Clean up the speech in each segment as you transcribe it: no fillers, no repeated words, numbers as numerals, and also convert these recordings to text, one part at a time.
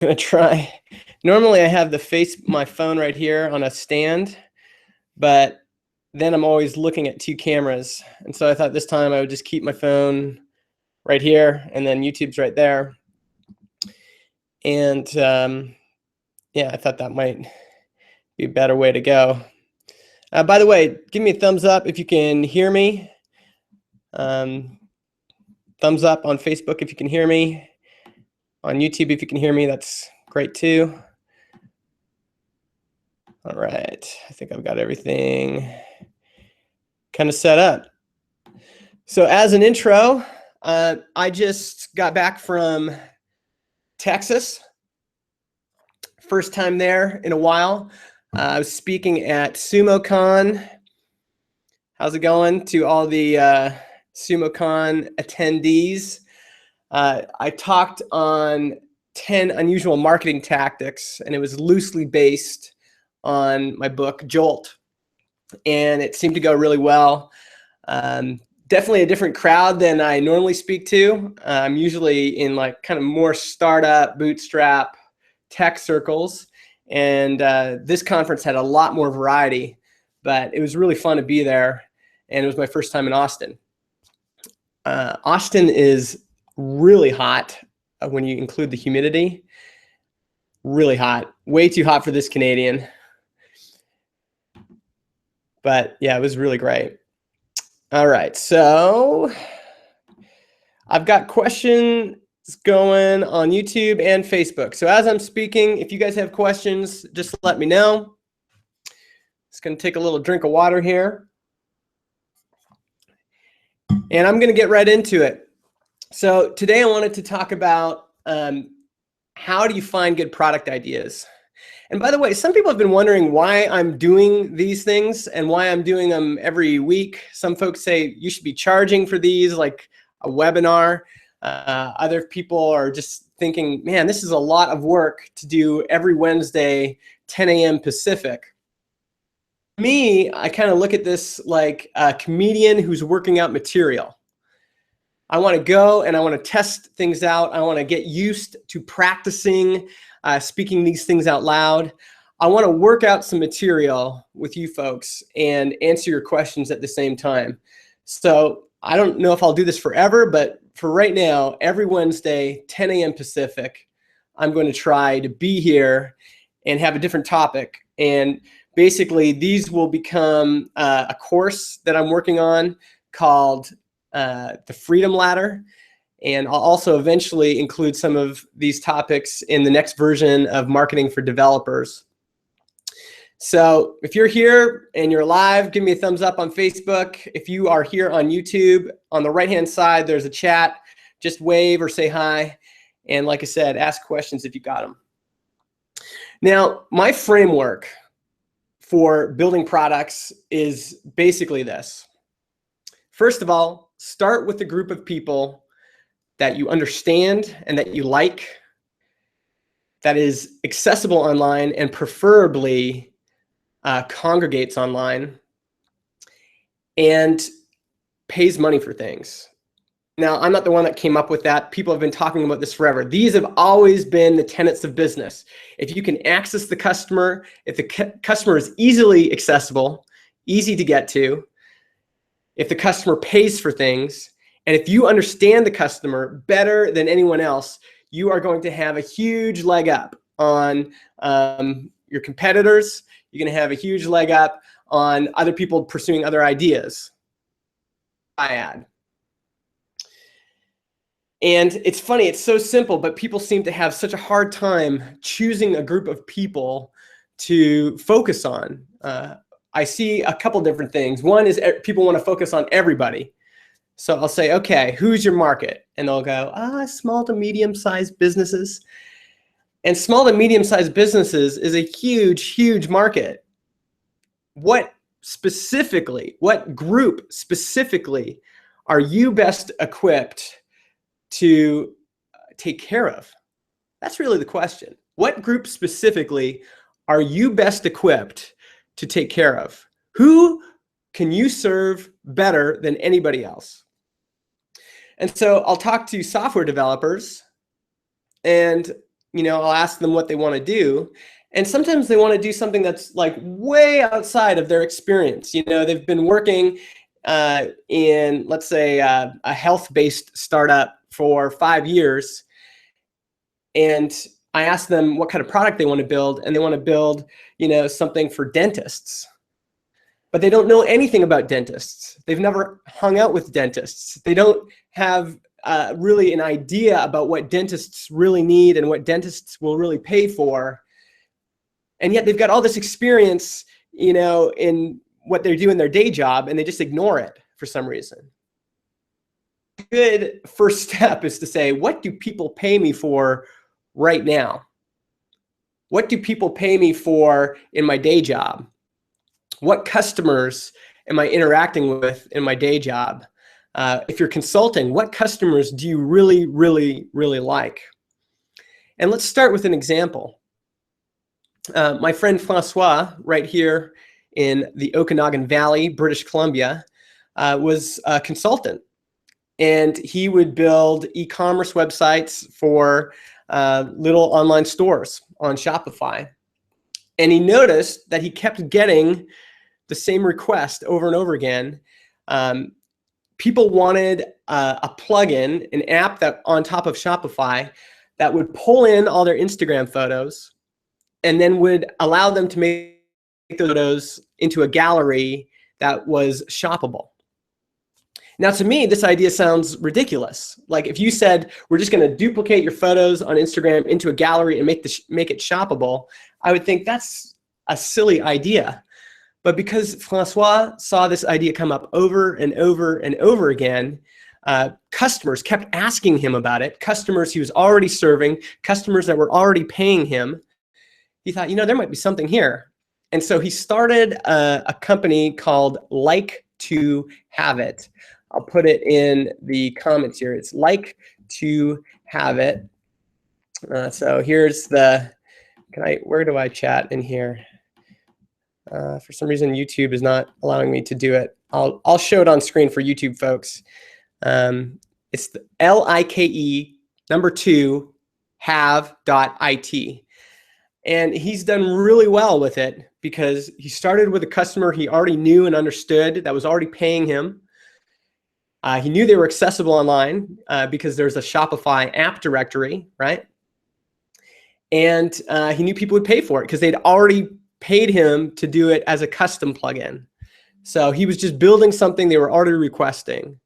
Gonna try. Normally I have my phone right here on a stand, but then I'm always looking at two cameras. And so I thought this time I would just keep my phone right here and then YouTube's right there. And yeah, I thought that might be a better way to go. By the way, give me a thumbs up if you can hear me. Thumbs up on Facebook if you can hear me. On YouTube if you can hear me, that's great too. All right, I think I've got everything kind of set up. So as an intro, I just got back from Texas. First time there in a while. I was speaking at SumoCon. How's it going to all the SumoCon attendees? I talked on 10 unusual marketing tactics, and it was loosely based on my book, Jolt. And it seemed to go really well. Definitely a different crowd than I normally speak to. I'm usually in like kind of more startup, bootstrap, tech circles. And this conference had a lot more variety, but it was really fun to be there. And it was my first time in Austin. Austin is really hot when you include the humidity. Really hot, way too hot for this Canadian. But yeah, it was really great. All right, so I've got questions going on YouTube and Facebook. So as I'm speaking, if you guys have questions, just let me know. Just gonna take a little drink of water here. And I'm gonna get right into it. So today I wanted to talk about how do you find good product ideas? And by the way, some people have been wondering why I'm doing these things and why I'm doing them every week. Some folks say you should be charging for these, like a webinar. Other people are just thinking, man, this is a lot of work to do every Wednesday, 10 a.m. Pacific. Me, I kind of look at this like a comedian who's working out material. I want to go and I want to test things out. I want to get used to practicing speaking these things out loud. I want to work out some material with you folks and answer your questions at the same time. So I don't know if I'll do this forever, but for right now, every Wednesday, 10 a.m. Pacific, I'm going to try to be here and have a different topic. And basically, these will become a course that I'm working on called the Freedom Ladder. And I'll also eventually include some of these topics in the next version of Marketing for Developers. So if you're here and you're live, give me a thumbs up on Facebook. If you are here on YouTube, on the right-hand side, there's a chat. Just wave or say hi. And like I said, ask questions if you got them. Now, my framework for building products is basically this. First of all, start with a group of people that you understand and that you like, that is accessible online and preferably congregates online and pays money for things. Now, I'm not the one that came up with that. People have been talking about this forever. These have always been the tenets of business. If you can access the customer, if the customer is easily accessible, easy to get to, if the customer pays for things, and if you understand the customer better than anyone else, you are going to have a huge leg up on your competitors. You're going to have a huge leg up on other people pursuing other ideas. And it's funny, it's so simple, but people seem to have such a hard time choosing a group of people to focus on. I see a couple different things. One is people want to focus on everybody. So I'll say, okay, who's your market? And they'll go, small to medium-sized businesses. And small to medium-sized businesses is a huge, huge market. What group specifically are you best equipped to take care of? That's really the question. What group specifically are you best equipped to take care of? Who can you serve better than anybody else? And so I'll talk to software developers, and I'll ask them what they want to do. And sometimes they want to do something that's like way outside of their experience. They've been working in, let's say, a health-based startup for 5 years. And I ask them what kind of product they want to build, and they want to build, something for dentists. But they don't know anything about dentists. They've never hung out with dentists. They don't have really an idea about what dentists really need and what dentists will really pay for. And yet they've got all this experience, in what they do in their day job, and they just ignore it for some reason. Good first step is to say, what do people pay me for right now? What do people pay me for in my day job? What customers am I interacting with in my day job? If you're consulting, what customers do you really, really, really like? And let's start with an example. My friend Francois, right here in the Okanagan Valley, British Columbia, was a consultant. And he would build e-commerce websites for little online stores on Shopify. And he noticed that he kept getting the same request over and over again. People wanted a plugin, an app that on top of Shopify that would pull in all their Instagram photos and then would allow them to make those photos into a gallery that was shoppable. Now, to me, this idea sounds ridiculous. Like if you said, we're just going to duplicate your photos on Instagram into a gallery and make it shoppable, I would think that's a silly idea. But because Francois saw this idea come up over and over and over again, customers kept asking him about it, customers he was already serving, customers that were already paying him. He thought, there might be something here. And so he started a company called Like to Have It. I'll put it in the comments here. It's Like to Have It. So here's where do I chat in here? For some reason, YouTube is not allowing me to do it. I'll show it on screen for YouTube folks. It's the LIKE 2have.it. And he's done really well with it because he started with a customer he already knew and understood that was already paying him. He knew they were accessible online because there's a Shopify app directory, right? And he knew people would pay for it because they'd already paid him to do it as a custom plugin. So he was just building something they were already requesting.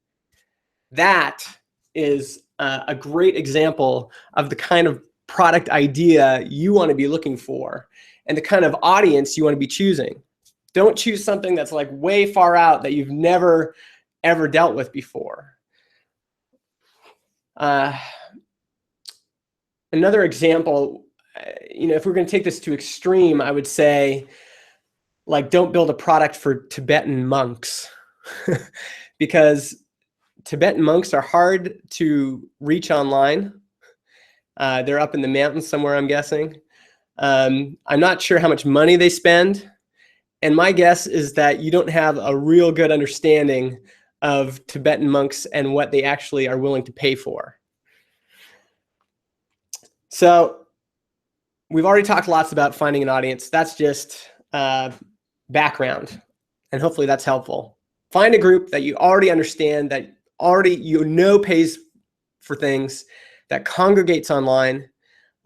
That is a great example of the kind of product idea you want to be looking for and the kind of audience you want to be choosing. Don't choose something that's like way far out that you've never ever dealt with before. Another example, if we're going to take this to extreme, I would say, like, don't build a product for Tibetan monks because Tibetan monks are hard to reach online. They're up in the mountains somewhere, I'm guessing. I'm not sure how much money they spend. And my guess is that you don't have a real good understanding of Tibetan monks and what they actually are willing to pay for. So we've already talked lots about finding an audience. That's just background, and hopefully that's helpful. Find a group that you already understand, that already pays for things, that congregates online,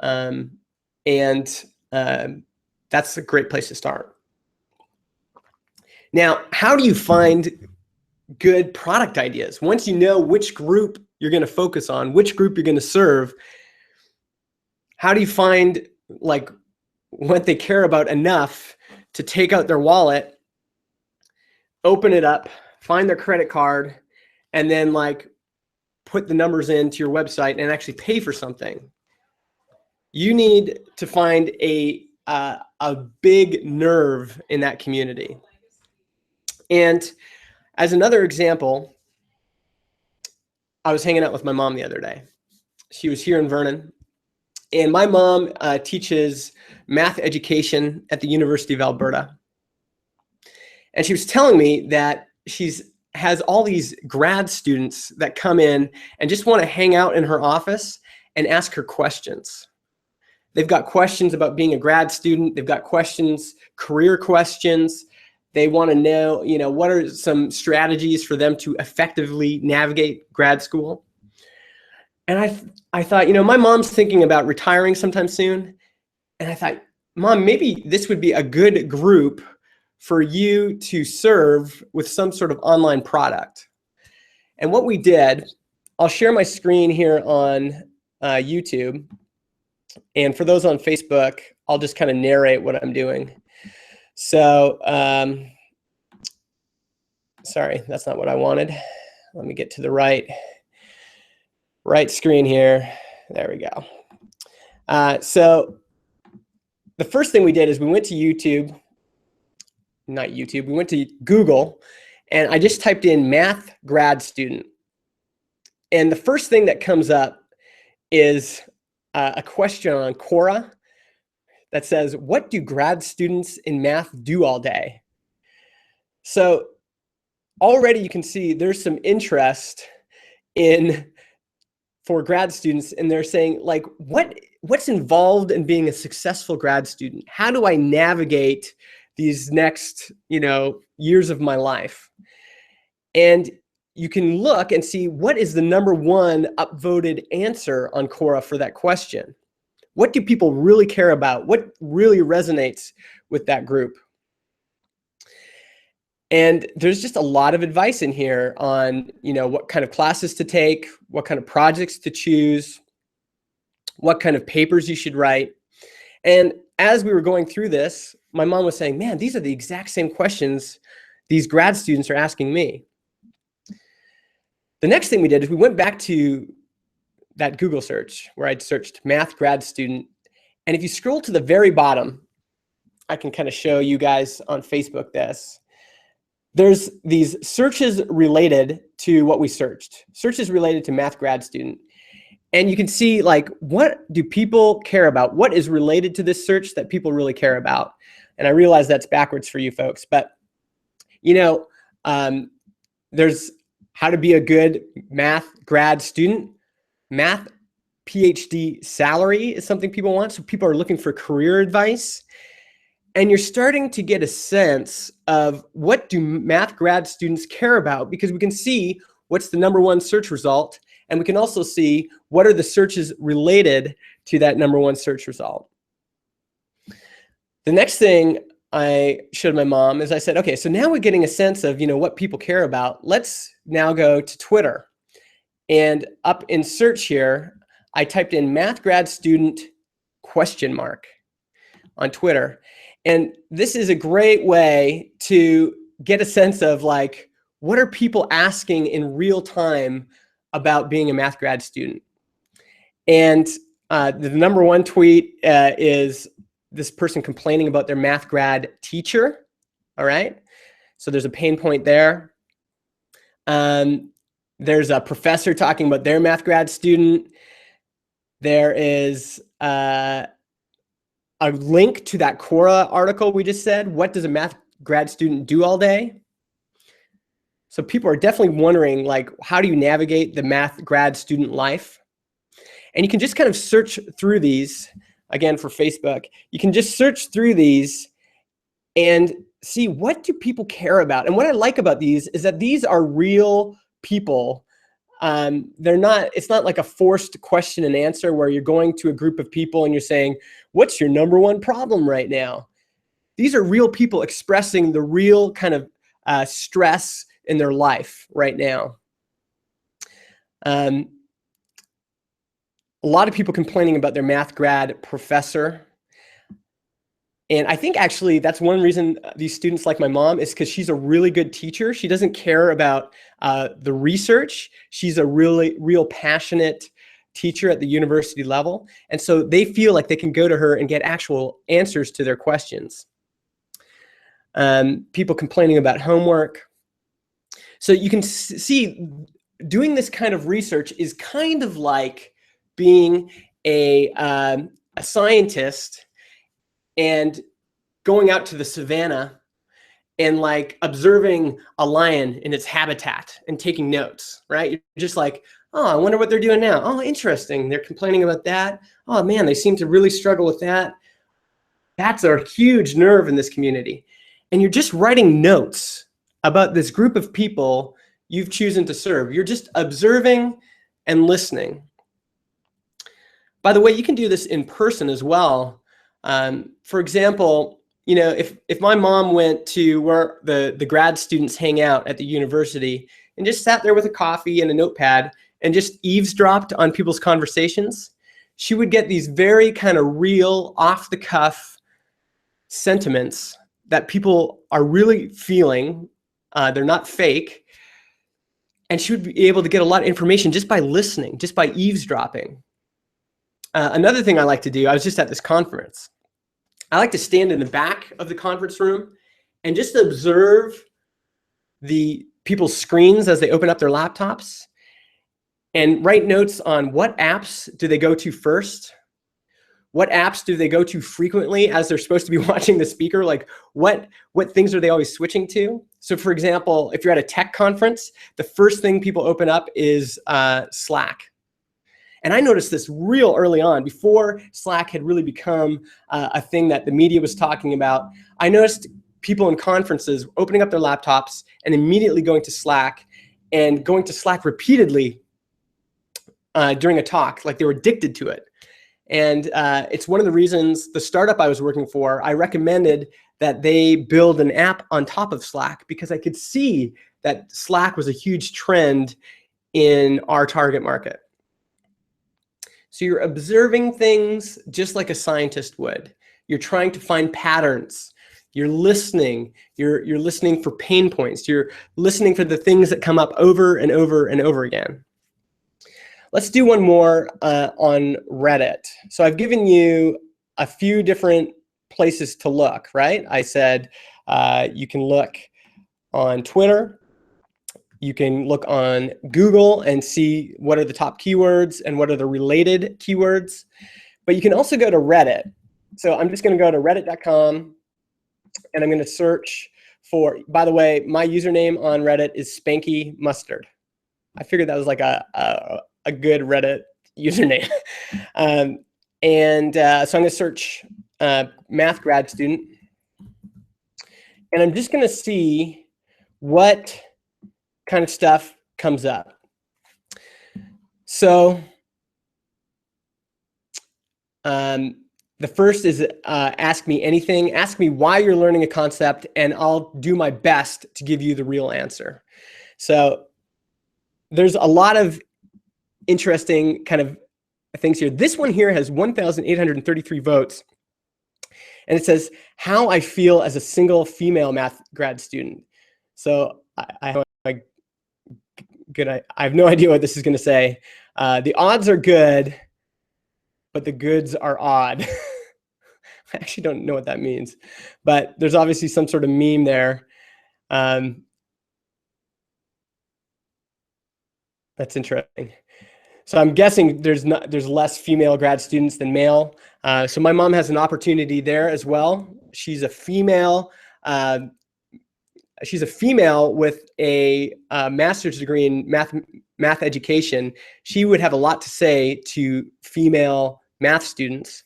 and that's a great place to start. Now, how do you find good product ideas? Once you know which group you're going to focus on, which group you're going to serve, how do you find like what they care about enough to take out their wallet, open it up, find their credit card, and then like put the numbers into your website and actually pay for something? You need to find a big nerve in that community. And as another example, I was hanging out with my mom the other day. She was here in Vernon. And my mom teaches math education at the University of Alberta. And she was telling me that has all these grad students that come in and just want to hang out in her office and ask her questions. They've got questions about being a grad student. They've got questions, career questions. They want to know, what are some strategies for them to effectively navigate grad school? And I thought, my mom's thinking about retiring sometime soon. And I thought, Mom, maybe this would be a good group for you to serve with some sort of online product. And what we did, I'll share my screen here on YouTube. And for those on Facebook, I'll just kind of narrate what I'm doing. So, sorry, that's not what I wanted. Let me get to the right screen here. There we go. So the first thing we did is we went to YouTube, not YouTube, we went to Google, and I just typed in math grad student. And the first thing that comes up is a question on Quora that says, what do grad students in math do all day? So already you can see there's some interest for grad students, and they're saying, like, what's involved in being a successful grad student? How do I navigate these next, years of my life? And you can look and see what is the #1 upvoted answer on Quora for that question. What do people really care about? What really resonates with that group? And there's just a lot of advice in here on, what kind of classes to take, what kind of projects to choose, what kind of papers you should write. And as we were going through this, my mom was saying, man, these are the exact same questions these grad students are asking me. The next thing we did is we went back to that Google search where I'd searched math grad student. And if you scroll to the very bottom, I can kind of show you guys on Facebook this. There's these searches related to what we searched, searches related to math grad student. And you can see, like, what do people care about? What is related to this search that people really care about? And I realize that's backwards for you folks, but, there's how to be a good math grad student. Math PhD salary is something people want. So people are looking for career advice. And you're starting to get a sense of what do math grad students care about, because we can see what's the #1 search result. And we can also see what are the searches related to that #1 search result. The next thing I showed my mom is I said, okay, so now we're getting a sense of, what people care about. Let's now go to Twitter. And up in search here, I typed in math grad student ? On Twitter. And this is a great way to get a sense of, like, what are people asking in real time about being a math grad student? And the #1 tweet is this person complaining about their math grad teacher. All right. So there's a pain point there. There's a professor talking about their math grad student. There is a link to that Quora article we just said. What does a math grad student do all day? So people are definitely wondering, like, how do you navigate the math grad student life? And you can just kind of search through these. Again, for Facebook, you can just search through these and see, what do people care about? And what I like about these is that these are real people. It's not like a forced question and answer where you're going to a group of people and you're saying, what's your #1 problem right now? These are real people expressing the real kind of stress in their life right now. A lot of people complaining about their math grad professor. And I think actually that's one reason these students like my mom is because she's a really good teacher. She doesn't care about the research. She's a real passionate teacher at the university level. And so they feel like they can go to her and get actual answers to their questions. People complaining about homework. So you can see doing this kind of research is kind of like being a scientist and going out to the savannah and, like, observing a lion in its habitat and taking notes, right? You're just like, Oh, I wonder what they're doing now. Oh, interesting. They're complaining about that. Oh man, they seem to really struggle with that. That's a huge nerve in this community. And you're just writing notes about this group of people you've chosen to serve. You're just observing and listening. By the way, you can do this in person as well. For example, you know, if my mom went to where the grad students hang out at the university and just sat there with a coffee and a notepad and just eavesdropped on people's conversations, she would get these very kind of real, off-the-cuff sentiments that people are really feeling. They're not fake. And she would be able to get a lot of information just by listening, just by eavesdropping. Another thing I like to do, I was just at this conference. I like to stand in the back of the conference room and just observe the people's screens as they open up their laptops and write notes on what apps do they go to first. What apps do they go to frequently as they're supposed to be watching the speaker? Like what things are they always switching to? So for example, if you're at a tech conference, the first thing people open up is Slack. And I noticed this real early on, before Slack had really become a thing that the media was talking about. I noticed people in conferences opening up their laptops and immediately going to Slack and going to Slack repeatedly during a talk, like they were addicted to it. And it's one of the reasons the startup I was working for, I recommended that they build an app on top of Slack because I could see that Slack was a huge trend in our target market. So you're observing things just like a scientist would. You're trying to find patterns. You're listening. You're listening for pain points. You're listening for the things that come up over and over and over again. Let's do one more on Reddit. So I've given you a few different places to look, right? I said you can look on Twitter. You can look on Google and see what are the top keywords and what are the related keywords. But you can also go to Reddit. So I'm just going to go to reddit.com and I'm going to search for, by the way, my username on Reddit is Spanky Mustard. I figured that was like a good Reddit username. So I'm going to search math grad student. And I'm just going to see what kind of stuff comes up. So the first is ask me anything. Ask me why you're learning a concept, and I'll do my best to give you the real answer. So there's a lot of interesting kind of things here. This one here has 1,833 votes. And it says, how I feel as a single female math grad student. So I have no idea what this is going to say. The odds are good, but the goods are odd. I actually don't know what that means, but there's obviously some sort of meme there. That's interesting. So I'm guessing there's less female grad students than male. So my mom has an opportunity there as well. She's a female. She's a female with a master's degree in math education. She would have a lot to say to female math students.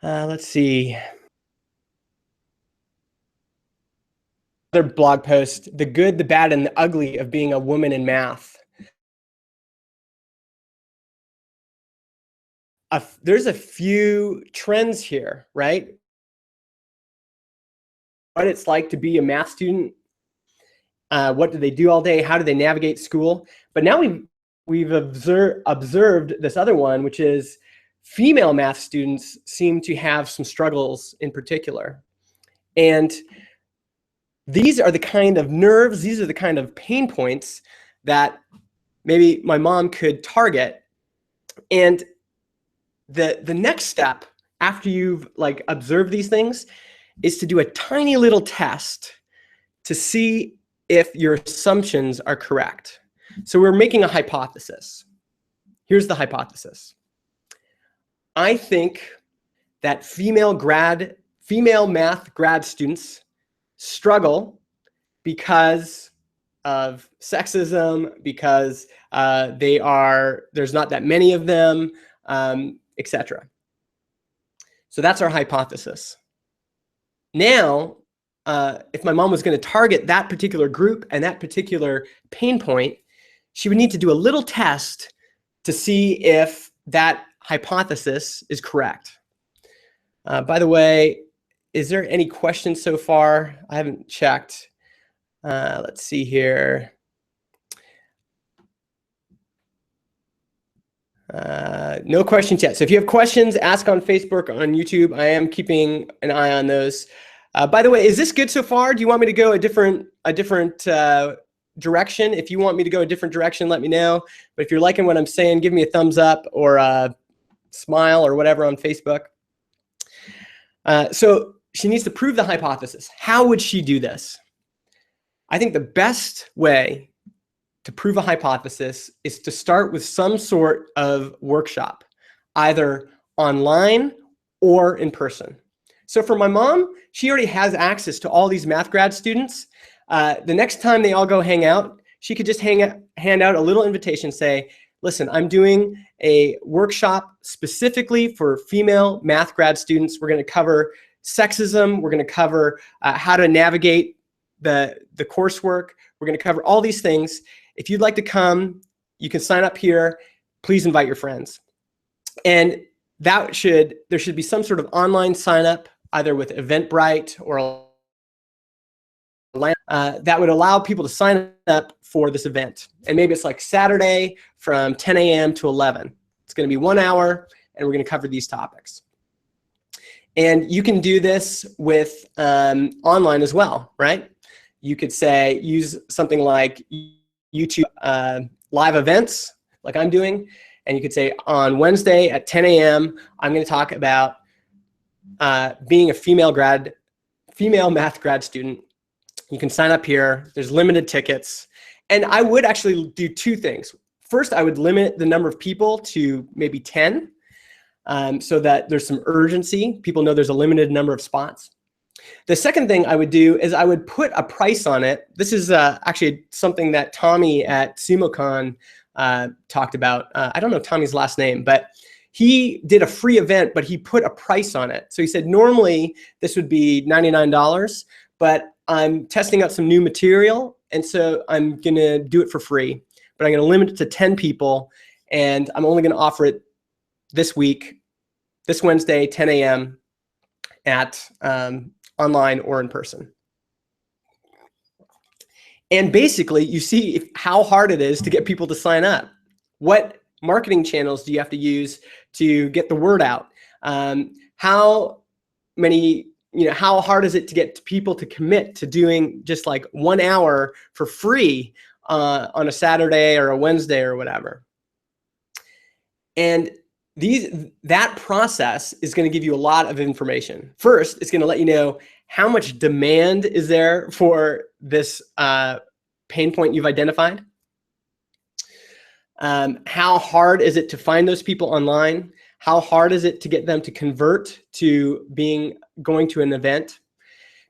Let's see. Another blog post, the good, the bad, and the ugly of being a woman in math. There's a few trends here, right? What it's like to be a math student. What do they do all day? How do they navigate school? But now we've observed this other one, which is female math students seem to have some struggles in particular. And these are the kind of nerves, these are the kind of pain points that maybe my mom could target. And the next step after you've like observed these things is to do a tiny little test to see if your assumptions are correct. So we're making a hypothesis. Here's the hypothesis. I think that female math grad students struggle because of sexism, because there's not that many of them, etc. So that's our hypothesis. Now, if my mom was going to target that particular group and that particular pain point, she would need to do a little test to see if that hypothesis is correct. By the way, is there any questions so far? I haven't checked. Let's see here. No questions yet. So if you have questions, ask on Facebook, on YouTube. I am keeping an eye on those. By the way, is this good so far? Do you want me to go a different direction? If you want me to go a different direction, let me know. But if you're liking what I'm saying, give me a thumbs up or a smile or whatever on Facebook. So she needs to prove the hypothesis. How would she do this? I think the best way to prove a hypothesis is to start with some sort of workshop, either online or in person. So for my mom, she already has access to all these math grad students. The next time they all go hang out, she could just hand out a little invitation, say, listen, I'm doing a workshop specifically for female math grad students. We're going to cover sexism. We're going to cover how to navigate the coursework. We're going to cover all these things. If you'd like to come, you can sign up here. Please invite your friends. And there should be some sort of online sign up, either with Eventbrite or that would allow people to sign up for this event. And maybe it's like Saturday from 10 a.m. to 11. It's going to be 1 hour, and we're going to cover these topics. And you can do this with online as well, right? You could say, use something like YouTube live events, like I'm doing, and you could say, on Wednesday at 10 a.m., I'm going to talk about being a female math grad student. You can sign up here. There's limited tickets. And I would actually do two things. First, I would limit the number of people to maybe 10 so that there's some urgency. People know there's a limited number of spots. The second thing I would do is I would put a price on it. This is actually something that Tommy at SumoCon talked about. I don't know Tommy's last name, but he did a free event, but he put a price on it. So he said, normally this would be $99, but I'm testing out some new material, and so I'm going to do it for free. But I'm going to limit it to 10 people, and I'm only going to offer it this week, this Wednesday, 10 a.m. at online or in person. And basically, you see how hard it is to get people to sign up. What marketing channels do you have to use to get the word out? How hard is it to get people to commit to doing just like 1 hour for free on a Saturday or a Wednesday or whatever? And that process is going to give you a lot of information. First, it's going to let you know how much demand is there for this pain point you've identified. How hard is it to find those people online? How hard is it to get them to convert to going to an event?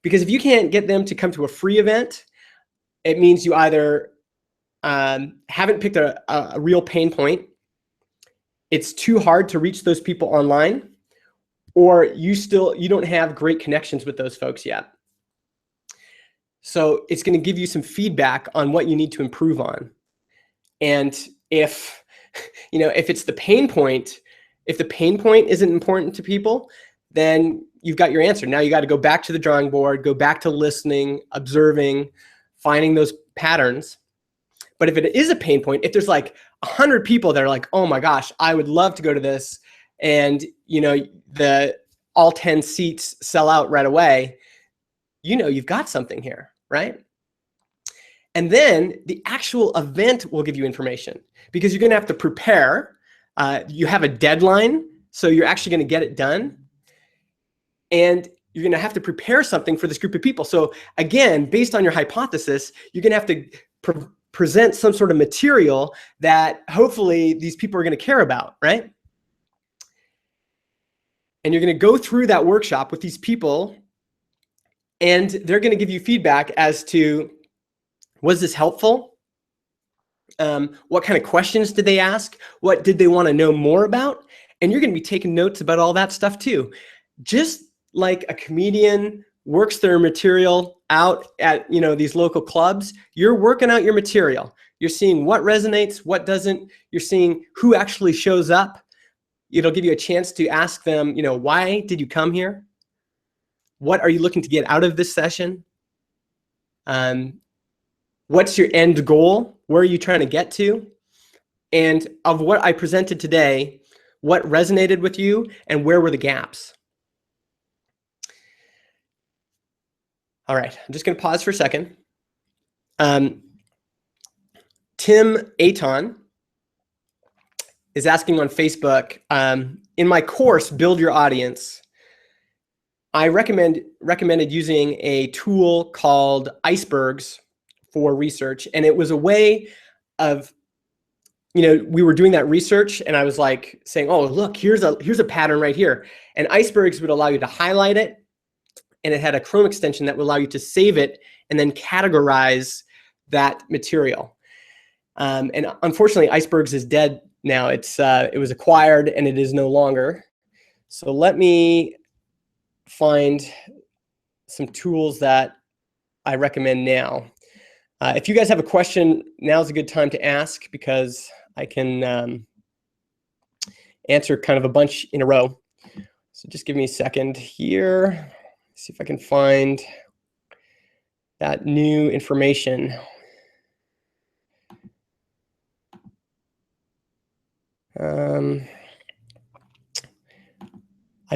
Because if you can't get them to come to a free event, it means you either haven't picked a real pain point, it's too hard to reach those people online, or you don't have great connections with those folks yet. So it's going to give you some feedback on what you need to improve on. And if it's the pain point, if the pain point isn't important to people, then you've got your answer. Now you got to go back to the drawing board, go back to listening, observing, finding those patterns. But if it is a pain point, if there's like 100 people that are like, oh my gosh, I would love to go to this, and all 10 seats sell out right away, you've got something here, right? And then the actual event will give you information, because you're going to have to prepare. You have a deadline, so you're actually going to get it done. And you're going to have to prepare something for this group of people. So again, based on your hypothesis, you're going to have to present some sort of material that hopefully these people are going to care about, right? And you're going to go through that workshop with these people, and they're going to give you feedback as to Was this helpful? What kind of questions did they ask? What did they want to know more about? And you're going to be taking notes about all that stuff too. Just like a comedian works their material out at these local clubs, you're working out your material. You're seeing what resonates, what doesn't. You're seeing who actually shows up. It'll give you a chance to ask them, why did you come here? What are you looking to get out of this session? What's your end goal? Where are you trying to get to? And of what I presented today, what resonated with you and where were the gaps? All right, I'm just going to pause for a second. Tim Aton is asking on Facebook, in my course, Build Your Audience, I recommended using a tool called Icebergs for research. And it was a way of, we were doing that research and I was like saying, oh, look, here's a pattern right here. And Icebergs would allow you to highlight it. And it had a Chrome extension that would allow you to save it and then categorize that material. And unfortunately, Icebergs is dead now. It was acquired and it is no longer. So let me find some tools that I recommend now. If you guys have a question, now's a good time to ask because I can answer kind of a bunch in a row. So just give me a second here. See if I can find that new information. I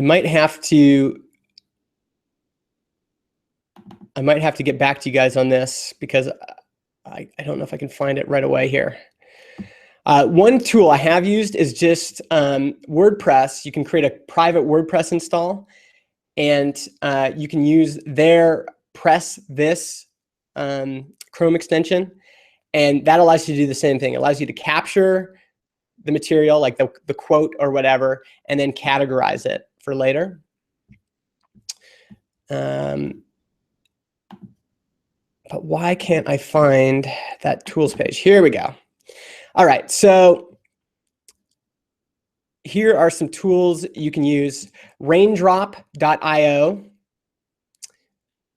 might have to get back to you guys on this because I don't know if I can find it right away here. One tool I have used is just WordPress. You can create a private WordPress install, and you can use their Press This Chrome extension, and that allows you to do the same thing. It allows you to capture the material, like the quote or whatever, and then categorize it for later. But why can't I find that tools page? Here we go. All right, so here are some tools you can use. Raindrop.io,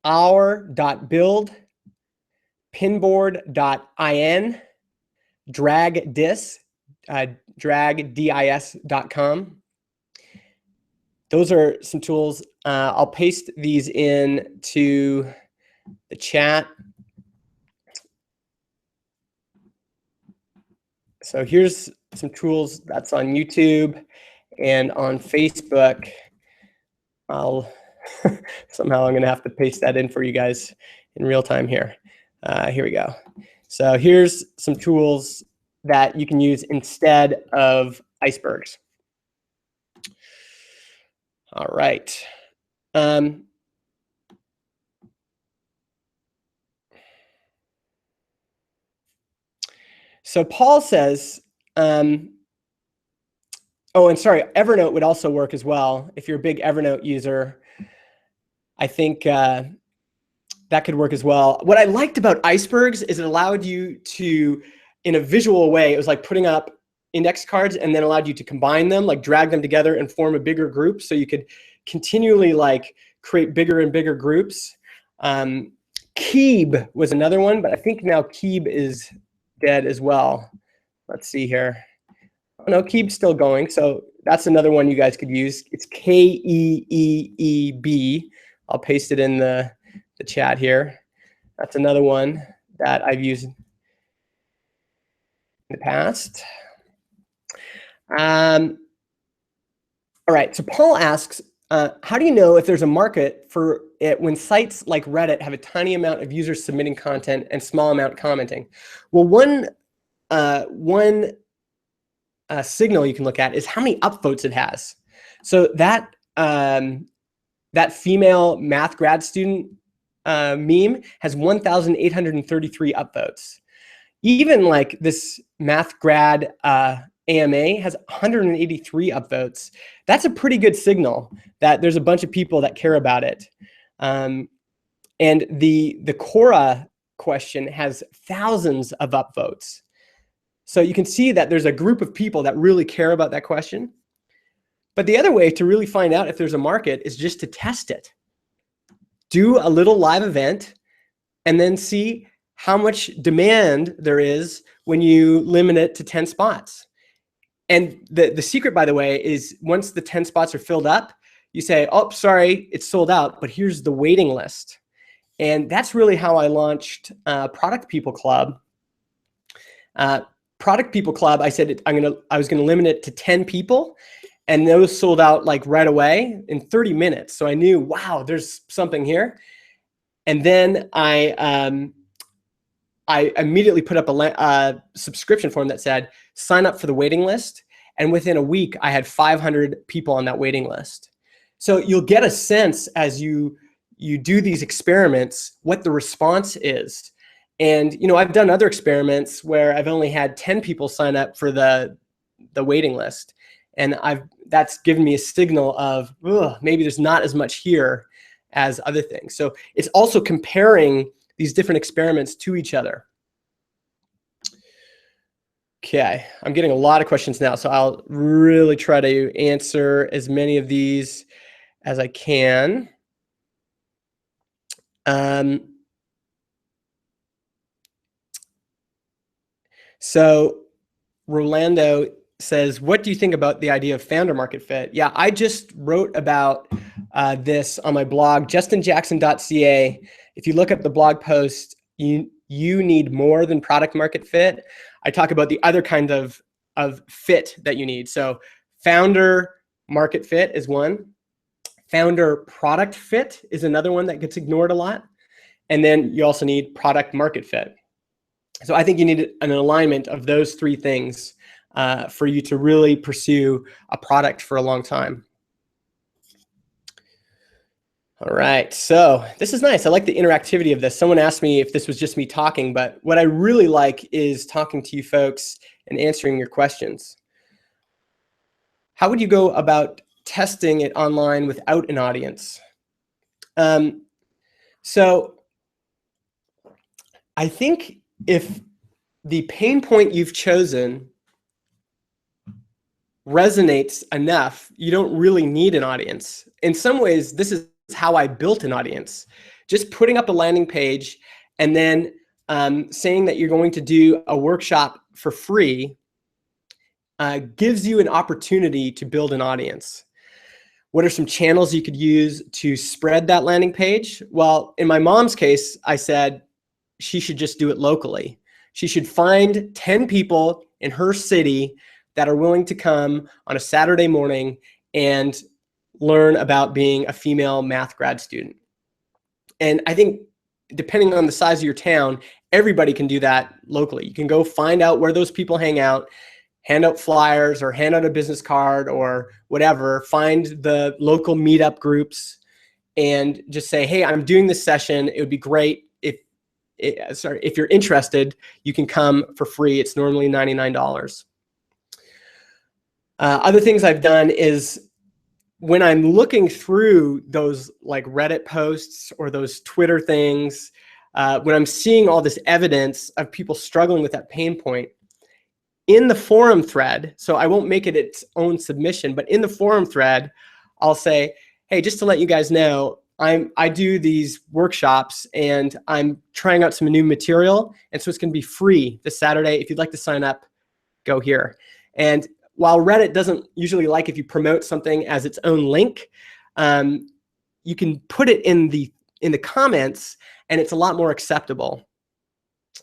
Our.build, Pinboard.in, Dragdis, dragdis.com. Those are some tools. I'll paste these in to the chat. So here's some tools that's on YouTube and on Facebook. Somehow I'm going to have to paste that in for you guys in real time here. Here we go. So here's some tools that you can use instead of Icebergs. All right. So Paul says, oh, and sorry, Evernote would also work as well. If you're a big Evernote user, I think that could work as well. What I liked about Icebergs is it allowed you to, in a visual way, it was like putting up index cards and then allowed you to combine them, like drag them together and form a bigger group. So you could continually like create bigger and bigger groups. Keeb was another one, but I think now Keeb is dead as well. Let's see here. Oh no, Keeb's still going. So that's another one you guys could use. It's Keeeb. I'll paste it in the chat here. That's another one that I've used in the past. All right, so Paul asks, how do you know if there's a market for it when sites like Reddit have a tiny amount of users submitting content and small amount commenting? Well, one signal you can look at is how many upvotes it has. So that that female math grad student meme has 1,833 upvotes. Even like this math grad AMA has 183 upvotes. That's a pretty good signal that there's a bunch of people that care about it. And the Quora question has thousands of upvotes. So you can see that there's a group of people that really care about that question. But the other way to really find out if there's a market is just to test it. Do a little live event and then see how much demand there is when you limit it to 10 spots. And the secret, by the way, is once the 10 spots are filled up, you say, oh, sorry, it's sold out, but here's the waiting list. And that's really how I launched Product People Club. Product People Club, I said I was gonna limit it to 10 people, and those sold out like right away in 30 minutes. So I knew, wow, there's something here. And then I immediately put up a subscription form that said, sign up for the waiting list. And within a week, I had 500 people on that waiting list. So you'll get a sense as you do these experiments, what the response is. And I've done other experiments where I've only had 10 people sign up for the waiting list. And that's given me a signal of, maybe there's not as much here as other things. So it's also comparing these different experiments to each other. Okay, I'm getting a lot of questions now, so I'll really try to answer as many of these as I can. So Rolando says, what do you think about the idea of founder market fit? Yeah, I just wrote about this on my blog, justinjackson.ca. If you look up the blog post, you need more than product market fit. I talk about the other kind of fit that you need. So founder market fit is one. Founder product fit is another one that gets ignored a lot. And then you also need product market fit. So I think you need an alignment of those three things for you to really pursue a product for a long time. All right, so this is nice. I like the interactivity of this. Someone asked me if this was just me talking, but what I really like is talking to you folks and answering your questions. How would you go about testing it online without an audience? So I think if the pain point you've chosen resonates enough, you don't really need an audience. In some ways, this is how I built an audience. Just putting up a landing page and then saying that you're going to do a workshop for free gives you an opportunity to build an audience. What are some channels you could use to spread that landing page? Well, in my mom's case, I said she should just do it locally. She should find 10 people in her city that are willing to come on a Saturday morning and learn about being a female math grad student. And I think depending on the size of your town, everybody can do that locally. You can go find out where those people hang out, hand out flyers or hand out a business card or whatever, find the local meetup groups and just say, hey, I'm doing this session. It would be great if you're interested, you can come for free. It's normally $99. Other things I've done is when I'm looking through those like Reddit posts or those Twitter things, when I'm seeing all this evidence of people struggling with that pain point, in the forum thread, so I won't make it its own submission, but in the forum thread, I'll say, hey, just to let you guys know, I do these workshops and I'm trying out some new material, and so it's going to be free this Saturday. If you'd like to sign up, go here. And while Reddit doesn't usually like if you promote something as its own link, you can put it in the comments, and it's a lot more acceptable.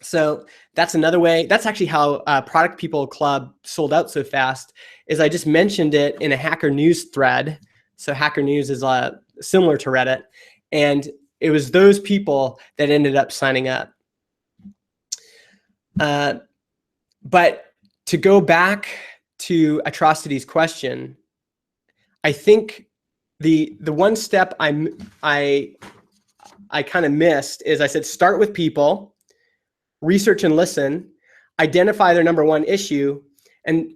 So that's another way. That's actually how Product People Club sold out so fast. Is I just mentioned it in a Hacker News thread. So Hacker News is similar to Reddit, and it was those people that ended up signing up. But to go back to Atrocity's question, I think the one step I kind of missed is I said start with people, research and listen, identify their number one issue, and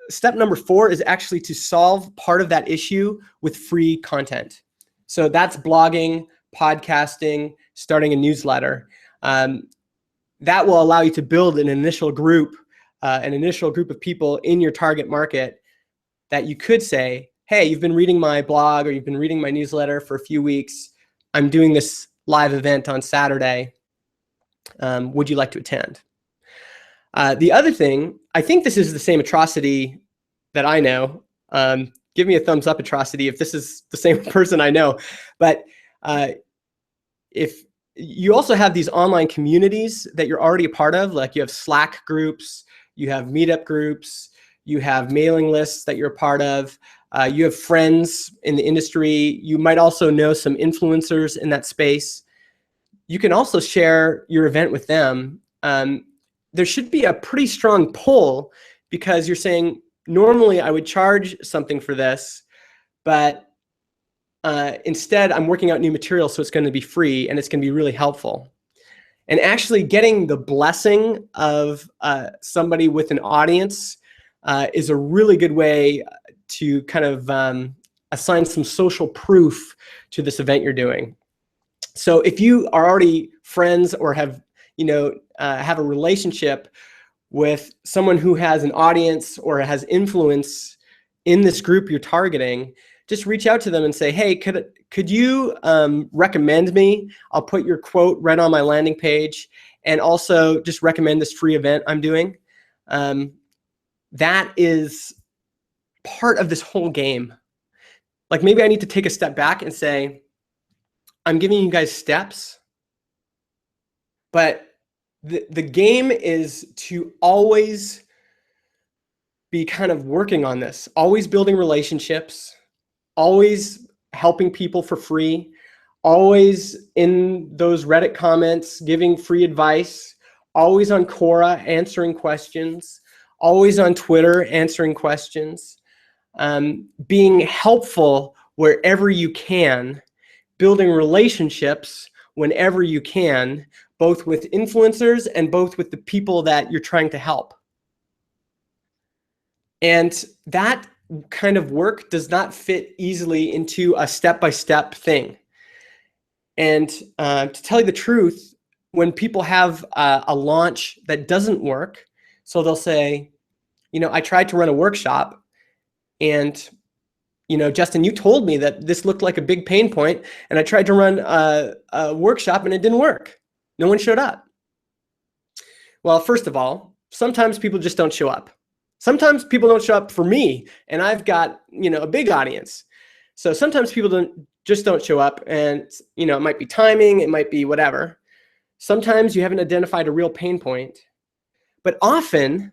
step number 4 is actually to solve part of that issue with free content. So that's blogging, podcasting, starting a newsletter. that will allow you to build an initial group of people in your target market that you could say, hey, you've been reading my blog or you've been reading my newsletter for a few weeks. I'm doing this live event on Saturday. Would you like to attend? The other thing, I think this is the same Atrocity that I know. Give me a thumbs up, Atrocity, if this is the same person I know. But if you also have these online communities that you're already a part of, like you have Slack groups, you have meetup groups, you have mailing lists that you're a part of, you have friends in the industry, you might also know some influencers in that space. You can also share your event with them. There should be a pretty strong pull because you're saying, normally I would charge something for this, but instead I'm working out new material, so it's going to be free and it's going to be really helpful. And actually getting the blessing of somebody with an audience is a really good way to kind of assign some social proof to this event you're doing. So if you are already friends or have a relationship with someone who has an audience or has influence in this group you're targeting, just reach out to them and say, hey, could you recommend me? I'll put your quote right on my landing page, and also just recommend this free event I'm doing. That is part of this whole game. Like maybe I need to take a step back and say, I'm giving you guys steps, but the game is to always be kind of working on this, always building relationships, always helping people for free, always in those Reddit comments giving free advice, always on Quora answering questions, always on Twitter answering questions, being helpful wherever you can, building relationships whenever you can, both with influencers and both with the people that you're trying to help. And that kind of work does not fit easily into a step-by-step thing. And to tell you the truth, when people have a launch that doesn't work, so they'll say, I tried to run a workshop and Justin, you told me that this looked like a big pain point, and I tried to run a workshop and it didn't work. No one showed up. Well, first of all, sometimes people just don't show up. Sometimes people don't show up for me, and I've got a big audience. So sometimes people just don't show up, and it might be timing, it might be whatever. Sometimes you haven't identified a real pain point, but often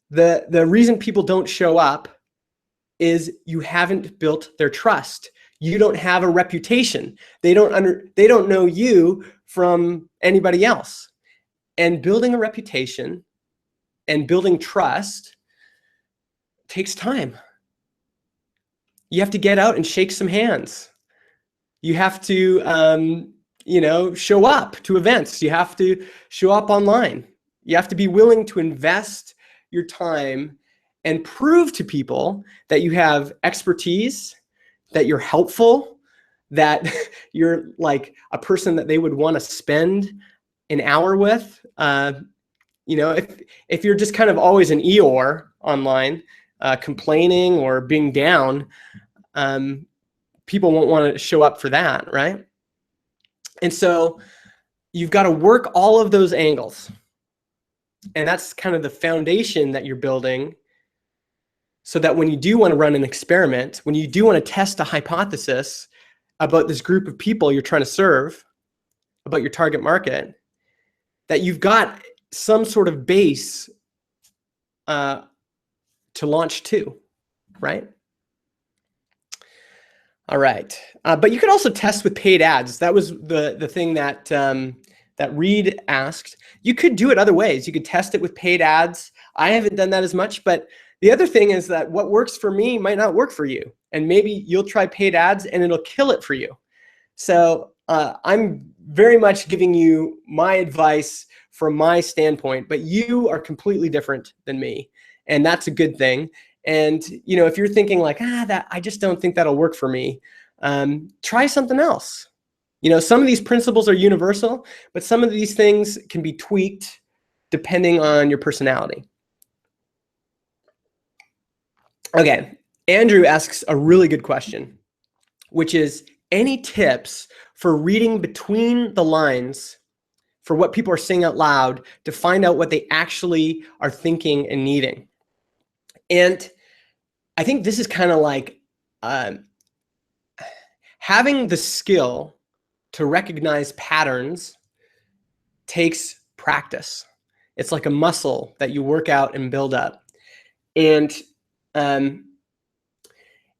the reason people don't show up is you haven't built their trust. You don't have a reputation. They don't know you from anybody else. And building a reputation and building trust takes time. You have to get out and shake some hands. You have to show up to events. You have to show up online. You have to be willing to invest your time and prove to people that you have expertise, that you're helpful, that you're like a person that they would want to spend an hour with. If you're just kind of always an Eeyore online, complaining or being down, people won't want to show up for that, right? And so you've got to work all of those angles. And that's kind of the foundation that you're building, so that when you do want to run an experiment, when you do want to test a hypothesis about this group of people you're trying to serve, about your target market, that you've got some sort of base to launch to, right? All right, but you could also test with paid ads. That was the thing that that Reed asked. You could do it other ways. You could test it with paid ads. I haven't done that as much, but the other thing is that what works for me might not work for you, and maybe you'll try paid ads and it'll kill it for you. So I'm very much giving you my advice from my standpoint, but you are completely different than me, and that's a good thing. And if you're thinking like, that I just don't think that'll work for me, try something else. You know, some of these principles are universal, but some of these things can be tweaked depending on your personality. Okay, Andrew asks a really good question, which is, any tips for reading between the lines for what people are saying out loud to find out what they actually are thinking and needing? And I think this is kind of like having the skill to recognize patterns takes practice. It's like a muscle that you work out and build up. And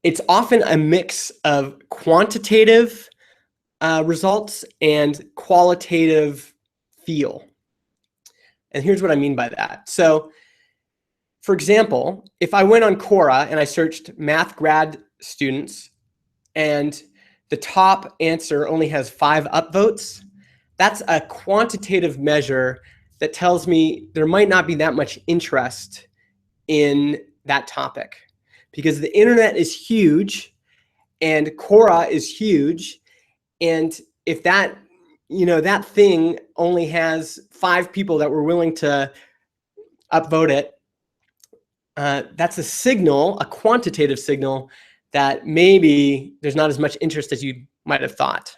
it's often a mix of quantitative results and qualitative feel. And here's what I mean by that. So, for example, if I went on Quora and I searched math grad students and the top answer only has 5 upvotes, that's a quantitative measure that tells me there might not be that much interest in that topic, because the internet is huge and Quora is huge. And if that, you know, that thing only has 5 people that were willing to upvote it, that's a signal, a quantitative signal, that maybe there's not as much interest as you might have thought.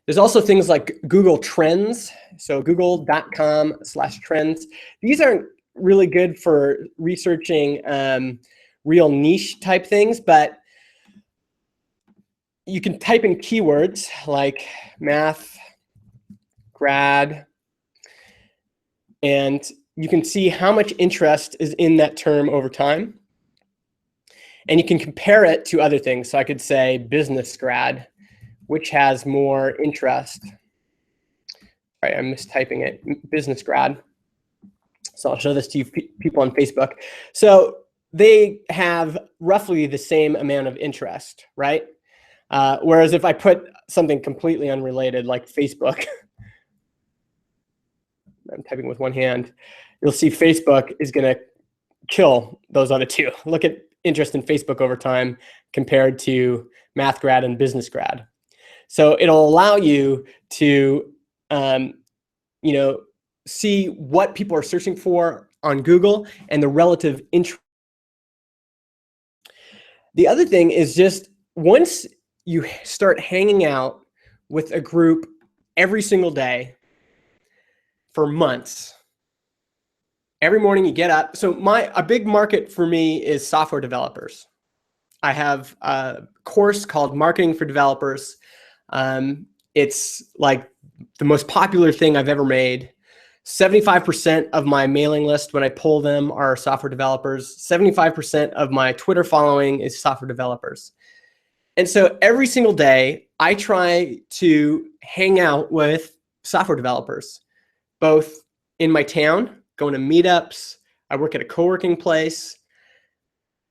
There's also things like Google Trends. So google.com/trends. These aren't really good for researching real niche type things, but you can type in keywords like math grad, and you can see how much interest is in that term over time. And you can compare it to other things. So I could say business grad, which has more interest. All right, I'm mistyping it, business grad. So I'll show this to you people on Facebook. So they have roughly the same amount of interest, right? Whereas if I put something completely unrelated like Facebook, I'm typing with one hand, you'll see Facebook is going to kill those other two. Look at interest in Facebook over time compared to math grad and business grad. So it'll allow you to, you know, see what people are searching for on Google and the relative interest. The other thing is just once you start hanging out with a group every single day for months, every morning you get up. So a big market for me is software developers. I have a course called Marketing for Developers. It's like the most popular thing I've ever made. 75% of my mailing list, when I pull them, are software developers. 75% of my Twitter following is software developers. And so every single day, I try to hang out with software developers, both in my town, going to meetups. I work at a co-working place,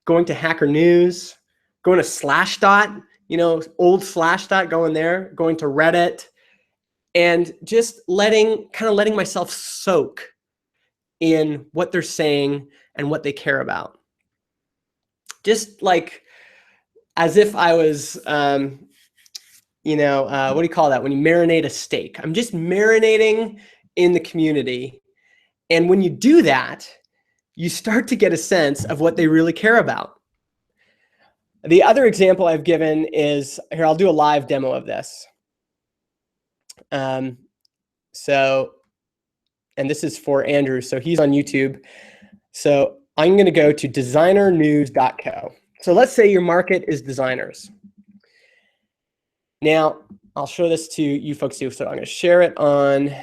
going to Hacker News, going to Slashdot, you know, old Slashdot, going there, going to Reddit, and just letting myself soak in what they're saying and what they care about. Just like as if I was, you know, what do you call that? When you marinate a steak. I'm just marinating in the community. And when you do that, you start to get a sense of what they really care about. The other example I've given is, here, I'll do a live demo of this. And this is for Andrew, so he's on YouTube. So I'm going to go to designernews.co. So let's say your market is designers. Now, I'll show this to you folks too. So I'm going to share it on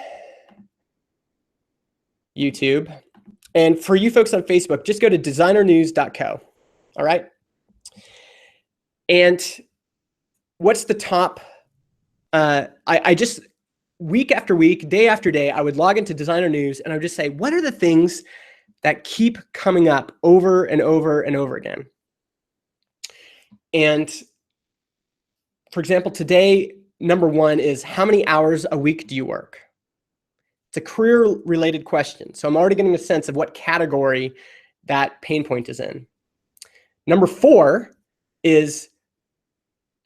YouTube. And for you folks on Facebook, just go to designernews.co. All right. And what's the top? I just, week after week, day after day, I would log into Designer News and I would just say, what are the things that keep coming up over and over and over again? And for example, today, number 1 is, how many hours a week do you work? It's a career-related question. So I'm already getting a sense of what category that pain point is in. Number 4 is,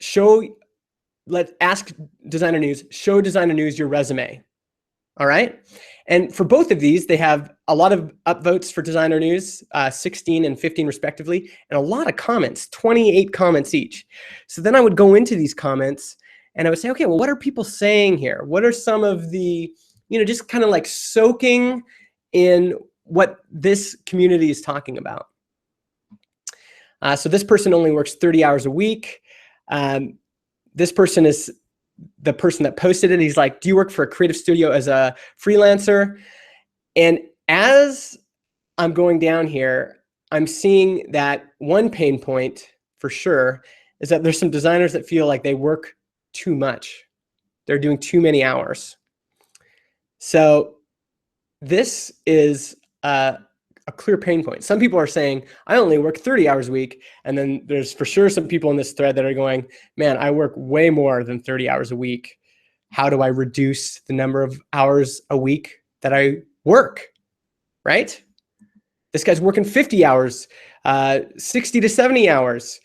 show let's ask Designer News, show Designer News your resume. All right. And for both of these, they have a lot of upvotes for Designer News, 16 and 15 respectively, and a lot of comments, 28 comments each. So then I would go into these comments and I would say, okay, well, what are people saying here? What are some of the, just kind of like soaking in what this community is talking about. So this person only works 30 hours a week. This person is the person that posted it. He's like, do you work for a creative studio as a freelancer? And as I'm going down here, I'm seeing that one pain point for sure is that there's some designers that feel like they work too much. They're doing too many hours. So this is a clear pain point. Some people are saying, I only work 30 hours a week. And then there's for sure some people in this thread that are going, man, I work way more than 30 hours a week. How do I reduce the number of hours a week that I work, right? This guy's working 50 hours, 60 to 70 hours.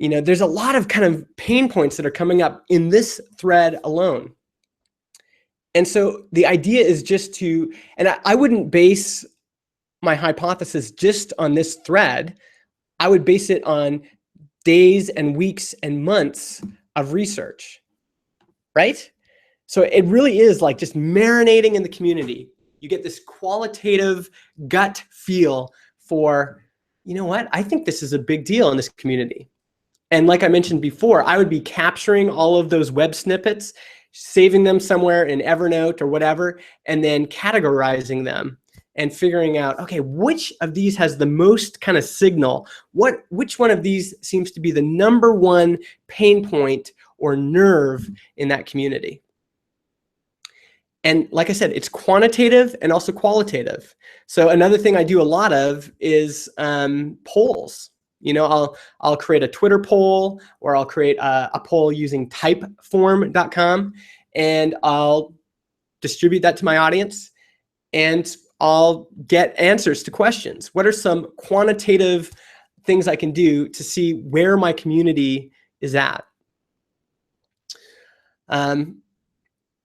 There's a lot of kind of pain points that are coming up in this thread alone. And so the idea is just to, and I wouldn't base my hypothesis just on this thread. I would base it on days and weeks and months of research, right? So it really is like just marinating in the community. You get this qualitative gut feel for, you know what, I think this is a big deal in this community. And like I mentioned before, I would be capturing all of those web snippets, saving them somewhere in Evernote or whatever, and then categorizing them and figuring out, okay, which of these has the most kind of signal? Which one of these seems to be the number one pain point or nerve in that community? And like I said, it's quantitative and also qualitative. So another thing I do a lot of is polls. I'll create a Twitter poll, or I'll create a poll using typeform.com, and I'll distribute that to my audience, and I'll get answers to questions. What are some quantitative things I can do to see where my community is at?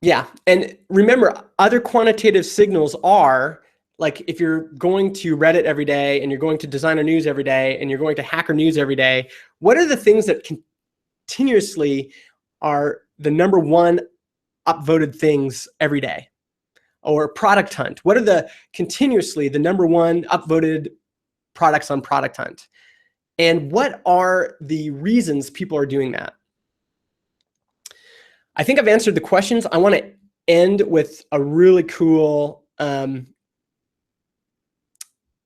Yeah, and remember, other quantitative signals are, like if you're going to Reddit every day, and you're going to Designer News every day, and you're going to Hacker News every day, what are the things that continuously are the number one upvoted things every day? Or Product Hunt, what are continuously the number one upvoted products on Product Hunt? And what are the reasons people are doing that? I think I've answered the questions. I want to end with a really cool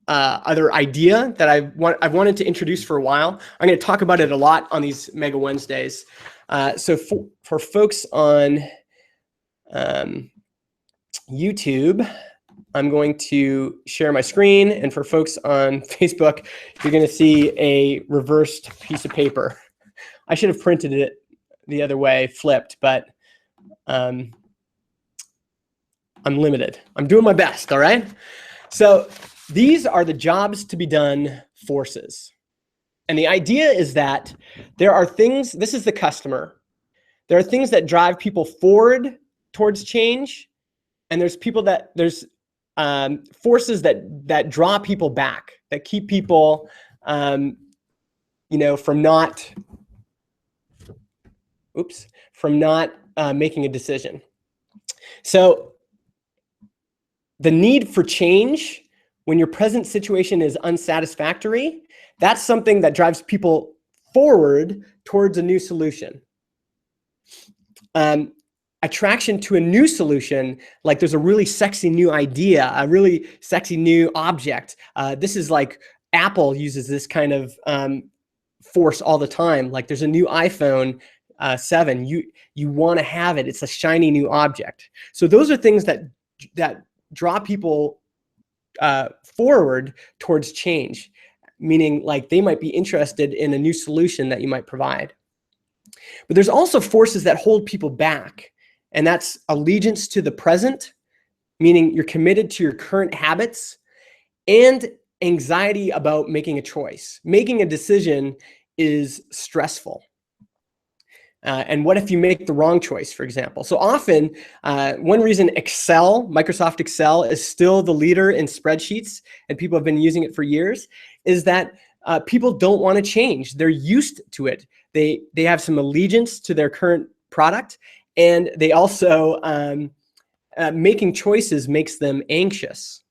other idea that I've wanted to introduce for a while. I'm going to talk about it a lot on these Mega Wednesdays. So for folks on YouTube, I'm going to share my screen, and for folks on Facebook, you're going to see a reversed piece of paper. I should have printed it the other way, flipped, but I'm limited. I'm doing my best, all right? So these are the jobs to be done forces. And the idea is that there are things, this is the customer, there are things that drive people forward towards change, and there's forces that draw people back, that keep people, from not making a decision. So the need for change when your present situation is unsatisfactory, that's something that drives people forward towards a new solution. Attraction to a new solution, like there's a really sexy new idea, a really sexy new object. This is like Apple uses this kind of force all the time. Like there's a new iPhone 7, you want to have it. It's a shiny new object. So those are things that draw people forward towards change, meaning like they might be interested in a new solution that you might provide. But there's also forces that hold people back, and that's allegiance to the present, meaning you're committed to your current habits, and anxiety about making a choice. Making a decision is stressful. And what if you make the wrong choice, for example? So often, one reason Microsoft Excel is still the leader in spreadsheets, and people have been using it for years, is that people don't want to change. They're used to it. They have some allegiance to their current product, and they also, making choices makes them anxious.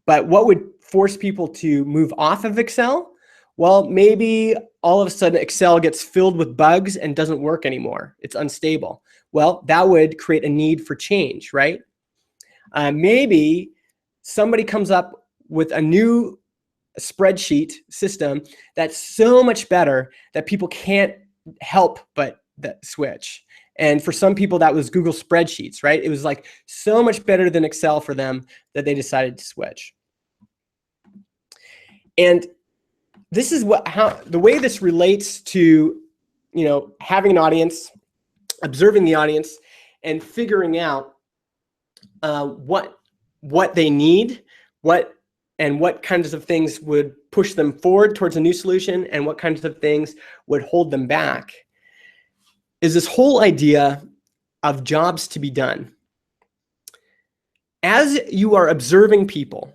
But what would force people to move off of Excel? Well, maybe all of a sudden Excel gets filled with bugs and doesn't work anymore. It's unstable. Well, that would create a need for change, right? Maybe somebody comes up with a new spreadsheet system that's so much better that people can't help but switch. And for some people, that was Google Spreadsheets, right? It was like so much better than Excel for them that they decided to switch. And this is the way this relates to, having an audience, observing the audience, and figuring out what they need, what kinds of things would push them forward towards a new solution, and what kinds of things would hold them back, is this whole idea of jobs to be done. As you are observing people,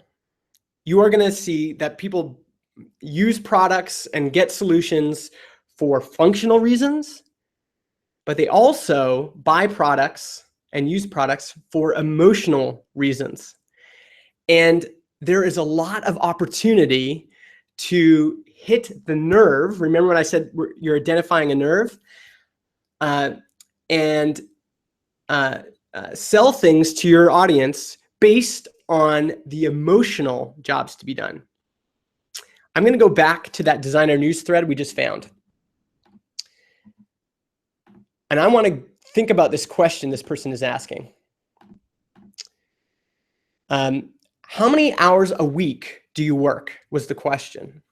you are going to see that people use products and get solutions for functional reasons, but they also buy products and use products for emotional reasons. And there is a lot of opportunity to hit the nerve. Remember when I said you're identifying a nerve? And sell things to your audience based on the emotional jobs to be done. I'm going to go back to that designer news thread we just found. And I want to think about this question this person is asking. How many hours a week do you work, was the question.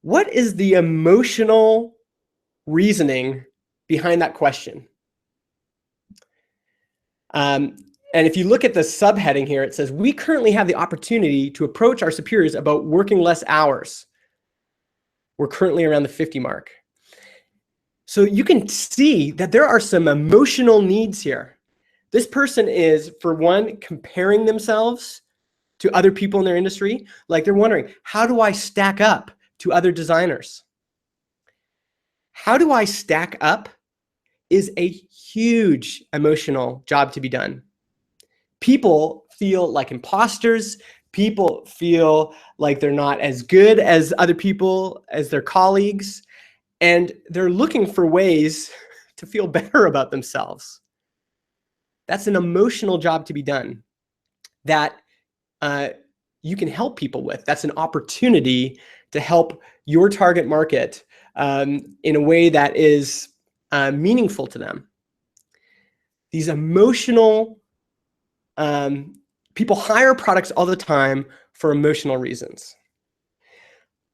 What is the emotional reasoning behind that question? And if you look at the subheading here, it says, we currently have the opportunity to approach our superiors about working less hours. We're currently around the 50 mark. So you can see that there are some emotional needs here. This person is, for one, comparing themselves to other people in their industry. Like they're wondering, how do I stack up to other designers? How do I stack up is a huge emotional job to be done. People feel like imposters. People feel like they're not as good as other people, as their colleagues, and they're looking for ways to feel better about themselves. That's an emotional job to be done that you can help people with. That's an opportunity to help your target market in a way that is meaningful to them. These emotional, people hire products all the time for emotional reasons.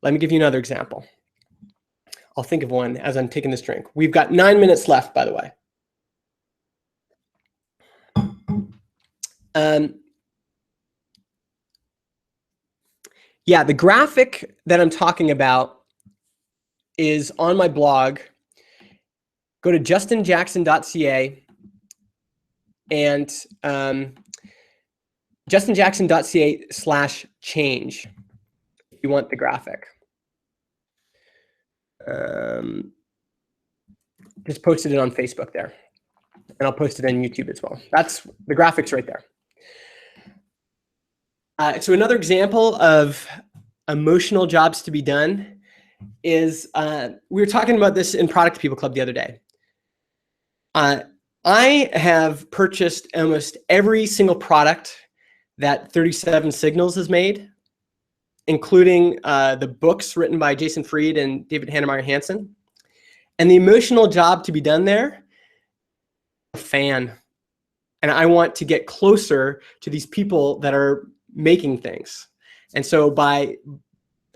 Let me give you another example. I'll think of one as I'm taking this drink. We've got 9 minutes left, by the way. Yeah, the graphic that I'm talking about is on my blog. Go to justinjackson.ca and justinjackson.ca/change if you want the graphic. Just posted it on Facebook there, and I'll post it on YouTube as well. That's the graphics right there. So another example of emotional jobs to be done is, we were talking about this in Product People Club the other day. I have purchased almost every single product that 37 Signals has made, including the books written by Jason Fried and David Heinemeier Hansson. And the emotional job to be done there, a fan. And I want to get closer to these people that are making things. And so by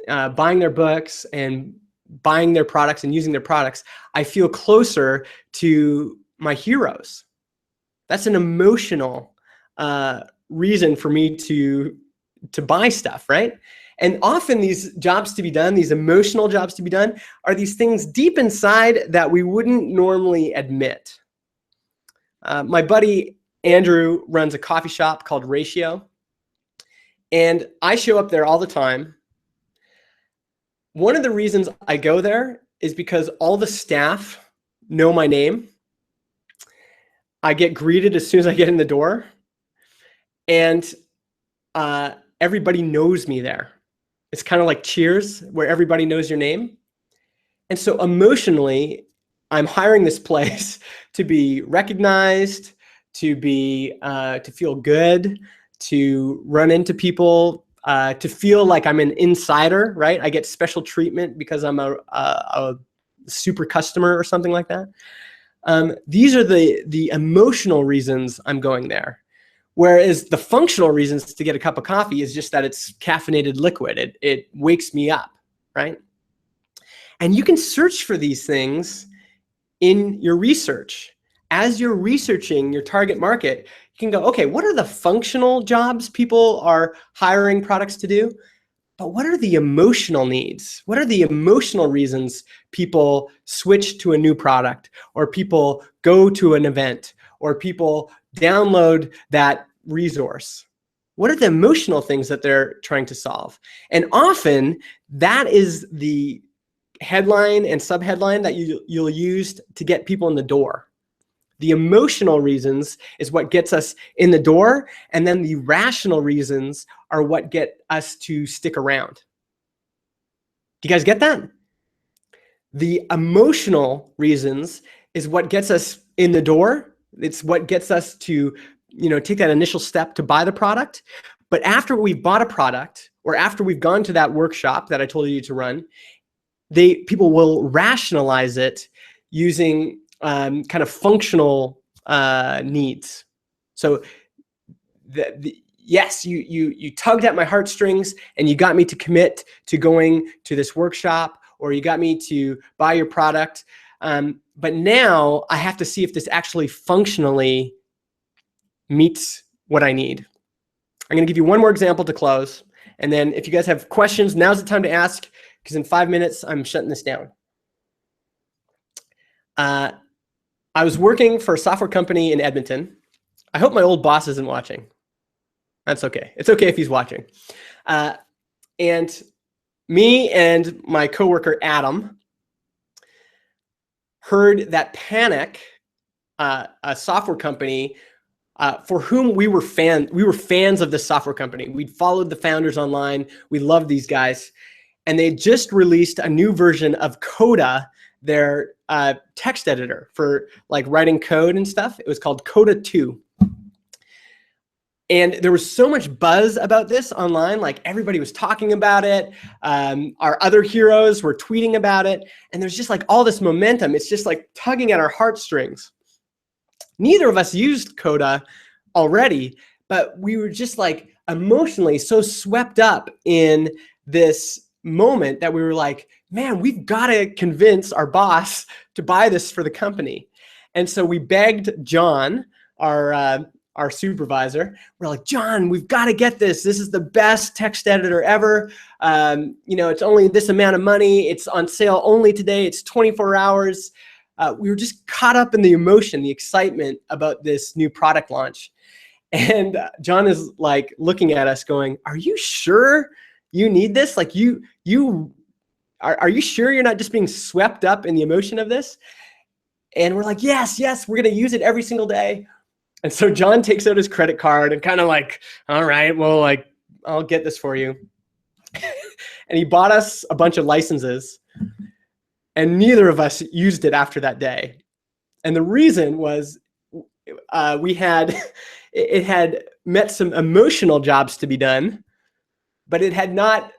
buying their books and buying their products and using their products, I feel closer to my heroes. That's an emotional reason for me to buy stuff, right? And often these jobs to be done, these emotional jobs to be done, are these things deep inside that we wouldn't normally admit. My buddy Andrew runs a coffee shop called Ratio, and I show up there all the time. One of the reasons I go there is because all the staff know my name. I get greeted as soon as I get in the door, and everybody knows me there. It's kind of like Cheers, where everybody knows your name. And so emotionally, I'm hiring this place to be recognized, to feel good, to run into people, to feel like I'm an insider, right? I get special treatment because I'm a super customer or something like that. These are the emotional reasons I'm going there. Whereas the functional reasons to get a cup of coffee is just that it's caffeinated liquid. It wakes me up, right? And you can search for these things in your research. As you're researching your target market, you can go, okay, what are the functional jobs people are hiring products to do? But what are the emotional needs? What are the emotional reasons people switch to a new product, or people go to an event, or people download that resource? What are the emotional things that they're trying to solve? And often that is the headline and subheadline that you'll use to get people in the door. The emotional reasons is what gets us in the door, and then the rational reasons are what get us to stick around. Do you guys get that? The emotional reasons is what gets us in the door. It's what gets us to, take that initial step to buy the product. But after we've bought a product, or after we've gone to that workshop that I told you to run, people will rationalize it using kind of functional needs. So yes, you tugged at my heartstrings and you got me to commit to going to this workshop, or you got me to buy your product. But now I have to see if this actually functionally meets what I need. I'm going to give you one more example to close. And then if you guys have questions, now's the time to ask, because in 5 minutes, I'm shutting this down. I was working for a software company in Edmonton. I hope my old boss isn't watching. That's okay. It's okay if he's watching. And me and my coworker, Adam, heard that Panic, a software company for whom we were fans of this software company. We'd followed the founders online. We loved these guys. And they just released a new version of Coda, their text editor for like writing code and stuff. It was called Coda 2. And there was so much buzz about this online, like everybody was talking about it. Our other heroes were tweeting about it. And there's just like all this momentum. It's just like tugging at our heartstrings. Neither of us used Coda already, but we were just like emotionally so swept up in this moment that we were like, man, we've got to convince our boss to buy this for the company. And so we begged John, our supervisor. We're like, John, we've got to get this. This is the best text editor ever. It's only this amount of money. It's on sale only today. It's 24 hours. We were just caught up in the emotion, the excitement about this new product launch. And John is like looking at us going, are you sure you need this? Like are you sure you're not just being swept up in the emotion of this? And we're like, yes, we're going to use it every single day. And so John takes out his credit card and kind of like, all right, well, like, I'll get this for you. And he bought us a bunch of licenses, and neither of us used it after that day. And the reason was it had met some emotional jobs to be done, but it had not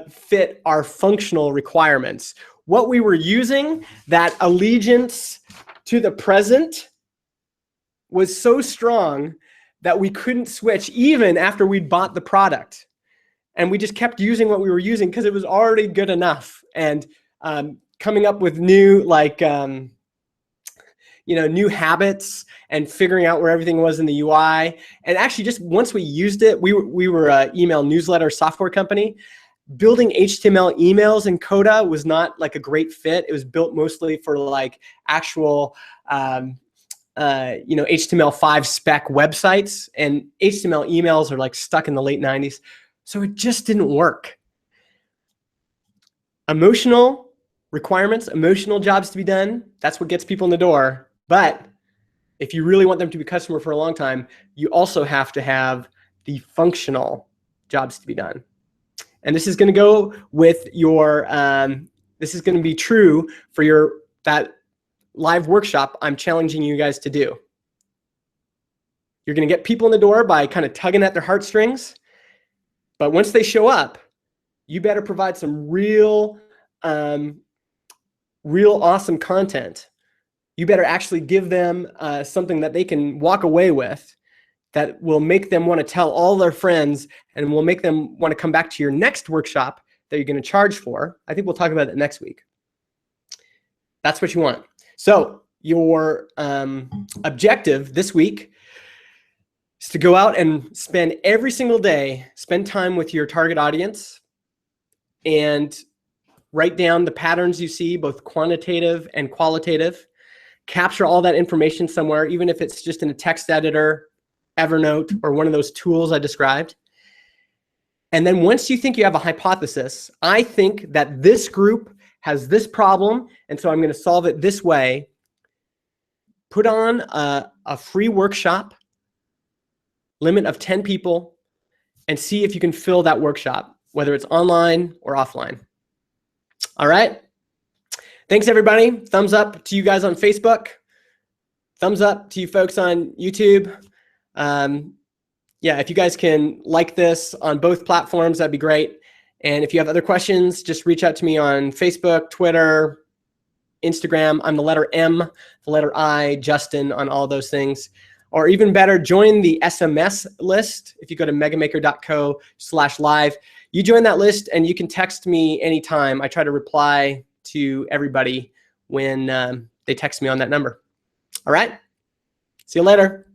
fit our functional requirements. What we were using, that allegiance to the present, was so strong that we couldn't switch even after we'd bought the product. And we just kept using what we were using because it was already good enough. And coming up with new, new habits and figuring out where everything was in the UI. And actually just once we used it, we were an email newsletter software company. building HTML emails in Coda was not like a great fit. It was built mostly for like actual, HTML5 spec websites, and HTML emails are like stuck in the late 90s. So it just didn't work. Emotional requirements, emotional jobs to be done, that's what gets people in the door. But if you really want them to be a customer for a long time, you also have to have the functional jobs to be done. And this is going to go with your, this is going to be true for that live workshop I'm challenging you guys to do. You're going to get people in the door by kind of tugging at their heartstrings. But once they show up, you better provide some real awesome content. You better actually give them something that they can walk away with that will make them want to tell all their friends and will make them want to come back to your next workshop that you're going to charge for. I think we'll talk about that next week. That's what you want. So your objective this week is to go out and spend every single day, spend time with your target audience and write down the patterns you see, both quantitative and qualitative. Capture all that information somewhere, even if it's just in a text editor, Evernote, or one of those tools I described. And then once you think you have a hypothesis, I think that this group has this problem, and so I'm going to solve it this way. Put on a free workshop, limit of 10 people, and see if you can fill that workshop, whether it's online or offline. All right? Thanks, everybody. Thumbs up to you guys on Facebook. Thumbs up to you folks on YouTube. Yeah, if you guys can like this on both platforms, that'd be great. And if you have other questions, just reach out to me on Facebook, Twitter, Instagram. I'm the letter M, the letter I, Justin on all those things. Or even better, join the SMS list. If you go to megamaker.co/live, you join that list and you can text me anytime. I try to reply to everybody when they text me on that number. All right? See you later.